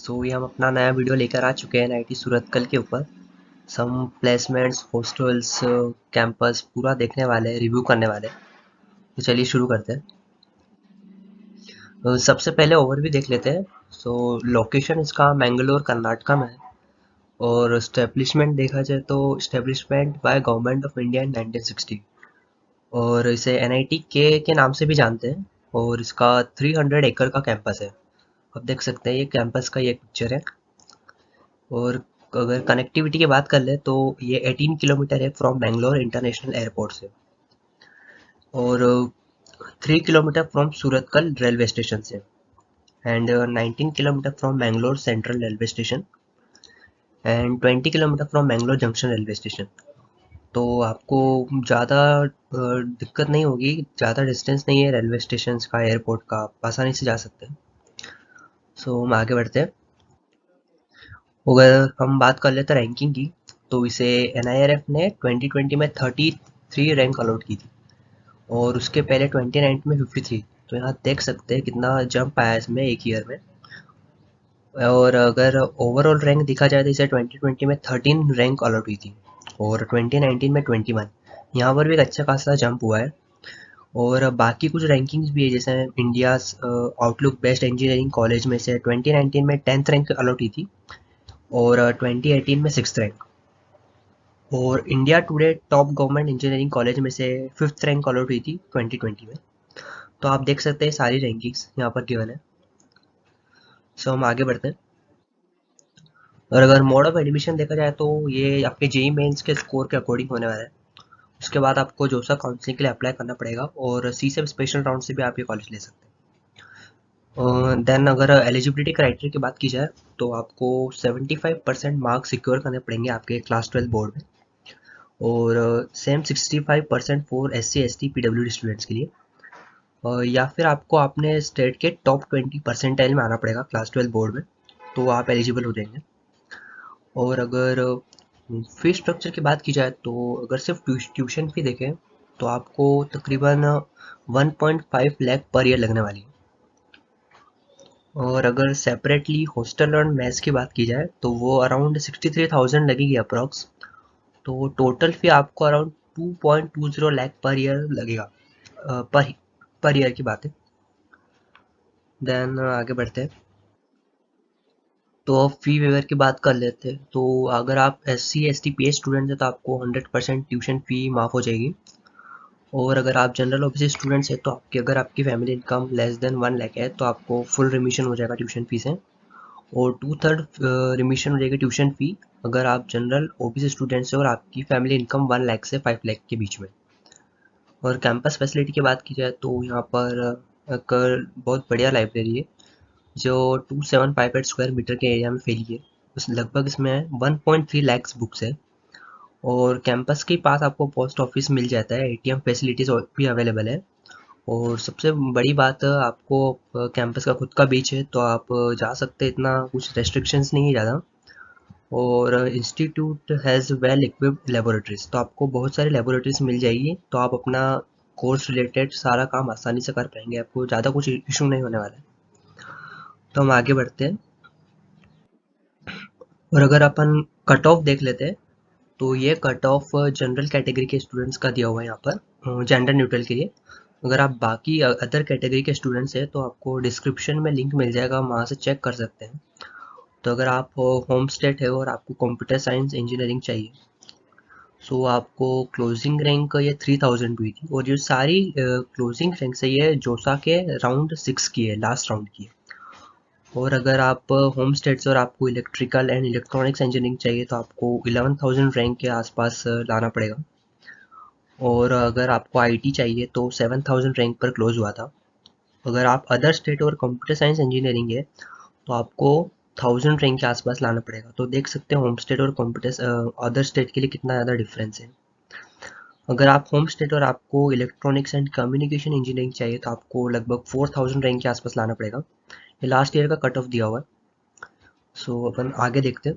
ये हम अपना नया वीडियो लेकर आ चुके हैं आईआईटी सूरतकल के ऊपर। सम प्लेसमेंट्स, हॉस्टल्स, कैंपस पूरा देखने वाले हैं, रिव्यू करने वाले हैं। तो चलिए शुरू करते हैं। सबसे पहले ओवरव्यू देख लेते हैं। लोकेशन इसका मैंगलोर कर्नाटका में है। और स्टेब्लिशमेंट देखा जाए तो establishment by government of India in 1960। और इसे एनआईटी के नाम से भी जानते हैं। और इसका 300 एकड़ का कैंपस है। आप देख सकते हैं ये कैंपस का ये पिक्चर है। और अगर कनेक्टिविटी की बात कर ले तो ये 18 किलोमीटर है फ्रॉम बेंगलोर इंटरनेशनल एयरपोर्ट से। और 3 kilometre from Surathkal railway station से। And 19 kilometre from Bangalore central railway station. And 20 kilometre from Bangalore junction railway station. तो आपको ज़्यादा दिक्कत नहीं होगी, ज़्यादा डिस्टेंस नहीं है रेलवे स्टेशन का, एयरपोर्ट का, आप आसानी से जा सकते हैं। हम आगे बढ़ते हैं। अगर हम बात कर लेते हैं रैंकिंग की, तो इसे एनआईआरएफ ने 2020 में 33 रैंक अलॉट की थी। और उसके पहले 2019 में 53। तो यहाँ देख सकते हैं कितना जंप आया इसमें एक ईयर में। और अगर ओवरऑल रैंक देखा जाए तो इसे 2020 में 13 रैंक अलॉट हुई थी। और 2019 में 21। यहाँ पर भी एक अच्छा खासा जंप हुआ है। और बाकी कुछ रैंकिंग्स भी है, जैसे India outlook best engineering college में से 2019 में 10th रैंक अलॉट हुई थी। और 2018 में 6th रैंक। और India today top government engineering college में से 5th रैंक अलॉट हुई थी 2020 में। तो आप देख सकते हैं सारी रैंकिंग्स यहाँ पर गिवन है। हम आगे बढ़ते हैं। और अगर मोड ऑफ एडमिशन देखा जाए तो ये आपके जेई मेंस के स्कोर के अकॉर्डिंग होने वाला है। उसके बाद आपको जो सा काउंसलिंग के लिए अप्लाई करना पड़ेगा, और सी से स्पेशल राउंड से भी आप ये कॉलेज ले सकते हैं। देन अगर एलिजिबिलिटी क्राइटेरिया की बात की जाए तो आपको 75% मार्क्स सिक्योर करने पड़ेंगे आपके क्लास 12 बोर्ड में। और same 65% for SC ST PWD students के लिए। या फिर आपको अपने स्टेट के टॉप 20 परसेंटाइल में आना पड़ेगा क्लास 12 बोर्ड में, तो आप एलिजिबल हो जाएंगे। और अगर फी स्ट्रक्चर की बात की जाए तो अगर सिर्फ ट्यूशन फी देखें तो आपको तकरीबन 1.5 लाख पर ईयर लगने वाली है। और अगर सेपरेटली हॉस्टल और मेस की बात की जाए तो वो अराउंड 63,000 लगेगी अप्रॉक्स। तो टोटल फी आपको अराउंड 2.20 लाख पर ईयर लगेगा। पर ईयर की बात है। देन आगे बढ़ते हैं। तो अब फ़ी वेवर की बात कर लेते हैं। तो अगर आप SC ST PH स्टूडेंट हैं तो आपको 100% ट्यूशन फ़ी माफ़ हो जाएगी। और अगर आप जनरल ओबीसी स्टूडेंट्स हैं तो अगर आपकी family income less than 1 lakh है तो आपको फुल रिमिशन हो जाएगा ट्यूशन फी से। और 2/3 रिमिशन हो जाएगी ट्यूशन फ़ी अगर आप जनरल ओबीसी स्टूडेंट्स हैं और आपकी फैमिली इनकम 1 लाख से 5 लाख के बीच में। और कैंपस फैसिलिटी की बात की जाए तो यहाँ पर एक बहुत बढ़िया लाइब्रेरी है जो 2758 स्क्वायर मीटर के एरिया में फैली है। उस लगभग इसमें 1.3 लैक्स बुक्स है। और कैंपस के पास आपको पोस्ट ऑफिस मिल जाता है, ATM फैसिलिटीज़ भी अवेलेबल है। और सबसे बड़ी बात, आपको कैंपस का खुद का बीच है तो आप जा सकते हैं, इतना कुछ रेस्ट्रिक्शंस नहीं है ज़्यादा। और institute has well equipped laboratories, तो आपको बहुत सारी लेबोरेटरीज मिल जाएगी, तो आप अपना कोर्स रिलेटेड सारा काम आसानी से कर पाएंगे, आपको ज़्यादा कुछ इशू नहीं होने वाला है। तो हम आगे बढ़ते हैं। और अगर अपन कट ऑफ देख लेते हैं तो ये कट ऑफ जनरल कैटेगरी के स्टूडेंट्स का दिया हुआ है यहाँ पर, जेंडर न्यूट्रल के लिए। अगर आप बाकी अदर कैटेगरी के स्टूडेंट्स हैं तो आपको डिस्क्रिप्शन में लिंक मिल जाएगा, वहाँ से चेक कर सकते हैं। तो अगर आप होम स्टेट है और आपको कंप्यूटर साइंस इंजीनियरिंग चाहिए, आपको क्लोजिंग रैंक ये 3000 हुई थी। और ये सारी क्लोजिंग रैंक से ये जोसा के राउंड 6 की है, लास्ट राउंड की है। और अगर आप होम स्टेट से और आपको इलेक्ट्रिकल एंड इलेक्ट्रॉनिक्स इंजीनियरिंग चाहिए तो आपको 11,000 रैंक के आसपास लाना पड़ेगा। और अगर आपको आईटी चाहिए तो 7,000 रैंक पर क्लोज हुआ था। अगर आप अदर स्टेट और कंप्यूटर साइंस इंजीनियरिंग है तो आपको 1000 रैंक के आसपास लाना पड़ेगा। तो देख सकते हैं होम स्टेट और कंप्यूटर अदर स्टेट के लिए कितना ज़्यादा डिफरेंस है। अगर आप होम स्टेट और आपको इलेक्ट्रॉनिक्स एंड कम्युनिकेशन इंजीनियरिंग चाहिए तो आपको लगभग 4000 रैंक के आसपास लाना पड़ेगा। ये लास्ट ईयर का कट ऑफ दिया हुआ है। अपन आगे देखते हैं।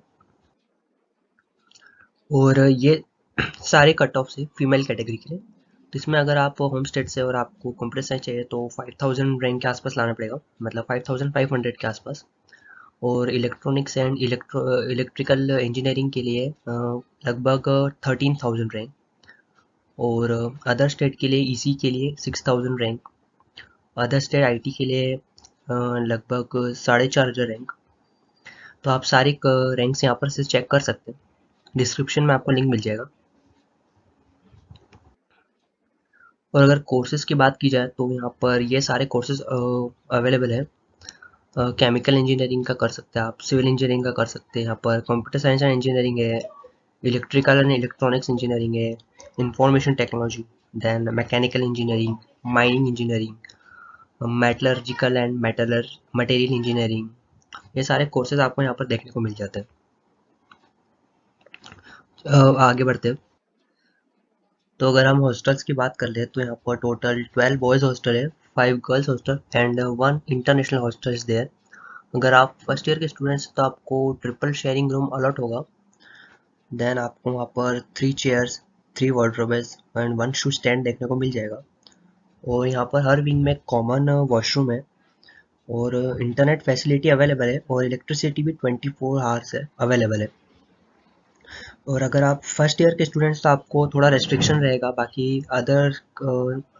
और ये सारे कट ऑफ से फीमेल कैटेगरी के लिए। तो इसमें अगर आप होम स्टेट से और आपको कंप्यूटर साइंस चाहिए तो 5000 रैंक के आसपास लाना पड़ेगा, मतलब 5500 के आसपास। और इलेक्ट्रॉनिक्स एंड इलेक्ट्रिकल इंजीनियरिंग के लिए लगभग 13,000 रैंक, और अदर स्टेट के लिए ईसी के लिए 6,000 रैंक, अदर स्टेट आईटी के लिए लगभग 4,500 रैंक। तो आप सारी रैंक्स यहाँ पर से चेक कर सकते हैं, डिस्क्रिप्शन में आपको लिंक मिल जाएगा। और अगर कोर्सेज़ की बात की जाए तो यहाँ पर ये सारे कोर्सेज़ अवेलेबल है। केमिकल इंजीनियरिंग का कर सकते हैं आप, सिविल इंजीनियरिंग का कर सकते हैं, यहाँ पर कंप्यूटर साइंस एंड इंजीनियरिंग है, इलेक्ट्रिकल एंड इलेक्ट्रॉनिक्स इंजीनियरिंग है, information technology, then mechanical engineering, mining engineering, metallurgical and material engineering, ये सारे कोर्सेज आपको यहाँ पर देखने को मिल जाते हैं। आगे बढ़ते हैं। तो अगर हम हॉस्टल्स की बात कर ले तो यहाँ पर टोटल 12 बॉयज़ हॉस्टल है, 5 girls hostel and 1 international hostel is there. अगर आप फर्स्ट ईयर के स्टूडेंट्स तो आपको ट्रिपल शेयरिंग रूम अलॉट होगा। देन आपको वहाँ पर 3 chairs, 3 wardrobes and 1 shoe stand देखने को मिल जाएगा। और यहाँ पर हर विंग में कॉमन वॉशरूम है, और इंटरनेट फैसिलिटी अवेलेबल है, और इलेक्ट्रिसिटी भी 24 आवर्स है अवेलेबल है। और अगर आप फर्स्ट ईयर के स्टूडेंट्स तो आपको थोड़ा रेस्ट्रिक्शन रहेगा, बाकी अदर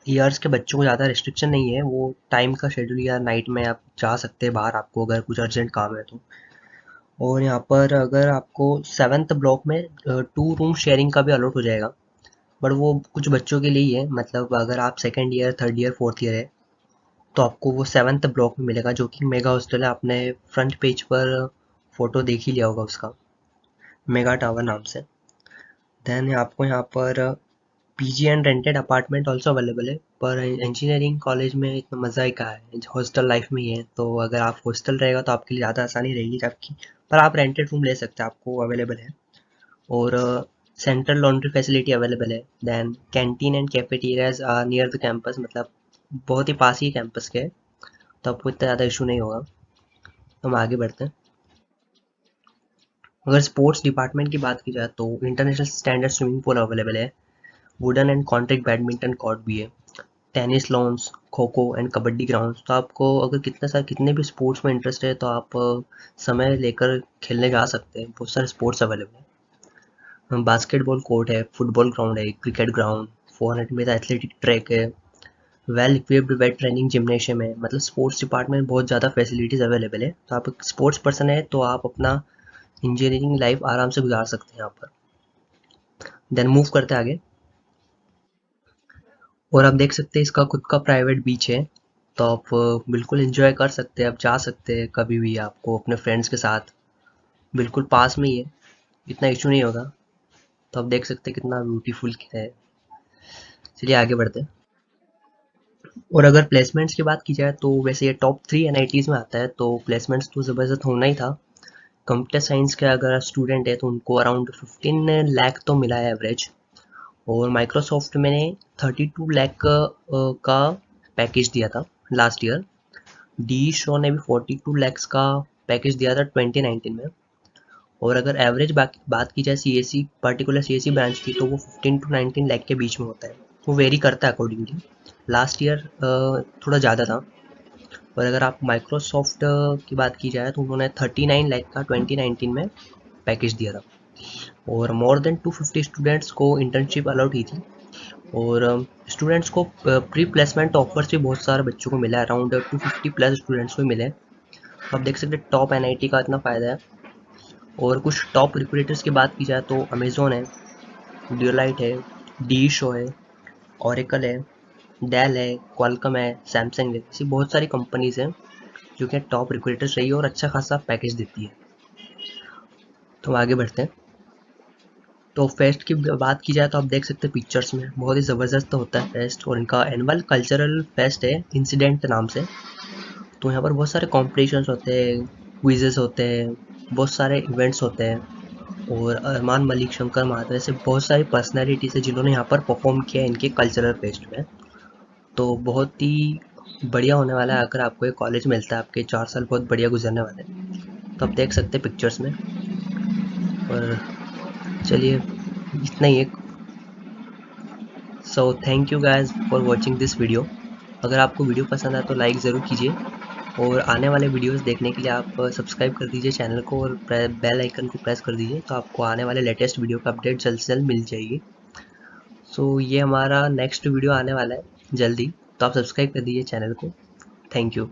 ईयर्स के बच्चों को ज़्यादा रेस्ट्रिक्शन नहीं है, वो टाइम का शेड्यूल या नाइट में आप जा सकते हैं बाहर, आपको अगर कुछ अर्जेंट काम है तो। और यहाँ पर अगर आपको 7th ब्लॉक में 2 रूम शेयरिंग का भी अलॉट हो जाएगा, बट वो कुछ बच्चों के लिए ही है, मतलब अगर आप second year, third year, fourth year है तो आपको वो 7th ब्लॉक में मिलेगा, जो कि मेगा हॉस्टल है। आपने फ्रंट पेज पर फोटो देख ही लिया होगा उसका, मेगा टावर नाम से। देन आपको यहाँ पर PG and rented apartment also available है, पर इंजीनियरिंग कॉलेज में इतना मज़ा ही कहाँ है, हॉस्टल लाइफ में ही है। तो अगर आप हॉस्टल रहेगा तो आपके लिए ज़्यादा आसानी रहेगी आपकी, पर आप रेंटेड रूम ले सकते हैं, आपको अवेलेबल है। और सेंट्रल लॉन्ड्री फैसिलिटी अवेलेबल है। Then canteen and cafeterias are near the campus, मतलब बहुत ही पास ही कैंपस के है, तो आपको इतना ज़्यादा इशू नहीं होगा। तो हम आगे बढ़ते हैं। अगर स्पोर्ट्स डिपार्टमेंट की बात की जाए तो international standard swimming pool available है, wooden and contract badminton court भी है, tennis loans, kho kho and kabaddi ground. तो आपको अगर कितने भी स्पोर्ट्स में इंटरेस्ट है तो आप समय लेकर खेलने जा सकते हैं, बहुत सारे स्पोर्ट्स अवेलेबल है। बास्केटबॉल कोर्ट है, फुटबॉल ग्राउंड है, cricket ground, 400 metre athletic track है, well equipped weight training gymnasium है। मतलब स्पोर्ट्स डिपार्टमेंट में बहुत ज़्यादा फैसिलिटीज़ अवेलेबल है, तो आप एक स्पोर्ट्स पर्सन है तो आप अपना इंजीनियरिंग लाइफ आराम से गुजार सकते हैं यहाँ पर। देन मूव करते हैं आगे। और आप देख सकते हैं इसका खुद का प्राइवेट बीच है, तो आप बिल्कुल एंजॉय कर सकते हैं, आप जा सकते हैं कभी भी, आपको अपने फ्रेंड्स के साथ बिल्कुल पास में ही है, इतना इशू नहीं होगा। तो आप देख सकते हैं कितना ब्यूटीफुल है। चलिए आगे बढ़ते हैं। और अगर प्लेसमेंट्स की बात की जाए तो वैसे ये टॉप 3 एनआईटीज़ में आता है, तो प्लेसमेंट्स तो ज़बरदस्त होना ही था। कंप्यूटर साइंस के अगर स्टूडेंट है तो उनको अराउंड 15 लाख तो मिला है एवरेज, और माइक्रोसॉफ्ट मैंने 32 लाख का पैकेज दिया था लास्ट ईयर। डी शो ने भी 42 लैक्स का पैकेज दिया था 2019 में। और अगर एवरेज बात की जाए सीएससी, पर्टिकुलर सीएससी ब्रांच की, तो वो 15 टू 19 लाख के बीच में होता है, वो वेरी करता है अकॉर्डिंगली। लास्ट ईयर थोड़ा ज़्यादा था। और अगर आप माइक्रोसॉफ्ट की बात की जाए तो उन्होंने 39 लाख का 2019 में पैकेज दिया था, और मोर देन 250 स्टूडेंट्स को इंटर्नशिप अलाउड की थी। और स्टूडेंट्स को प्री प्लेसमेंट ऑफर्स भी बहुत सारे बच्चों को मिला है, अराउंड 250 प्लस स्टूडेंट्स को मिले। तो आप देख सकते हैं टॉप एनआईटी का इतना फ़ायदा है। और कुछ टॉप रिक्रूटर्स की बात की जाए तो अमेजोन है, ड्यूलाइट है, डी शो है, ओरेकल है, डेल है, क्वालकॉम है, सैमसंग है, ऐसी बहुत सारी कंपनीज हैं जो कि टॉप रिक्रूटर्स रही है और अच्छा खासा पैकेज देती है। तो आगे बढ़ते हैं। तो फेस्ट की बात की जाए तो आप देख सकते हैं पिक्चर्स में बहुत ही ज़बरदस्त होता है फेस्ट, और इनका एनुअल कल्चरल फेस्ट है इंसिडेंट नाम से। तो यहाँ पर बहुत सारे कॉम्पिटिशन्स होते हैं, क्विजेस होते हैं, बहुत सारे इवेंट्स होते हैं, और अरमान मलिक, शंकर महातो, ऐसे बहुत सारी पर्सनैलिटीज़ है जिन्होंने यहाँ पर परफॉर्म किया है इनके कल्चरल फेस्ट में। तो बहुत ही बढ़िया होने वाला है, अगर आपको ये कॉलेज मिलता है आपके 4 साल बहुत बढ़िया गुजरने वाले हैं। तो आप देख सकते हैं पिक्चर्स में। और चलिए इतना ही है। So thank you guys for watching this video. अगर आपको वीडियो पसंद आए तो लाइक ज़रूर कीजिए, और आने वाले वीडियोस देखने के लिए आप सब्सक्राइब कर दीजिए चैनल को और बेल आइकन को प्रेस कर दीजिए, तो आपको आने वाले लेटेस्ट वीडियो का अपडेट जल्द से जल्द मिल जाएगी। सो ये हमारा नेक्स्ट वीडियो आने वाला है जल्दी, तो आप सब्सक्राइब कर दीजिए चैनल को। Thank you.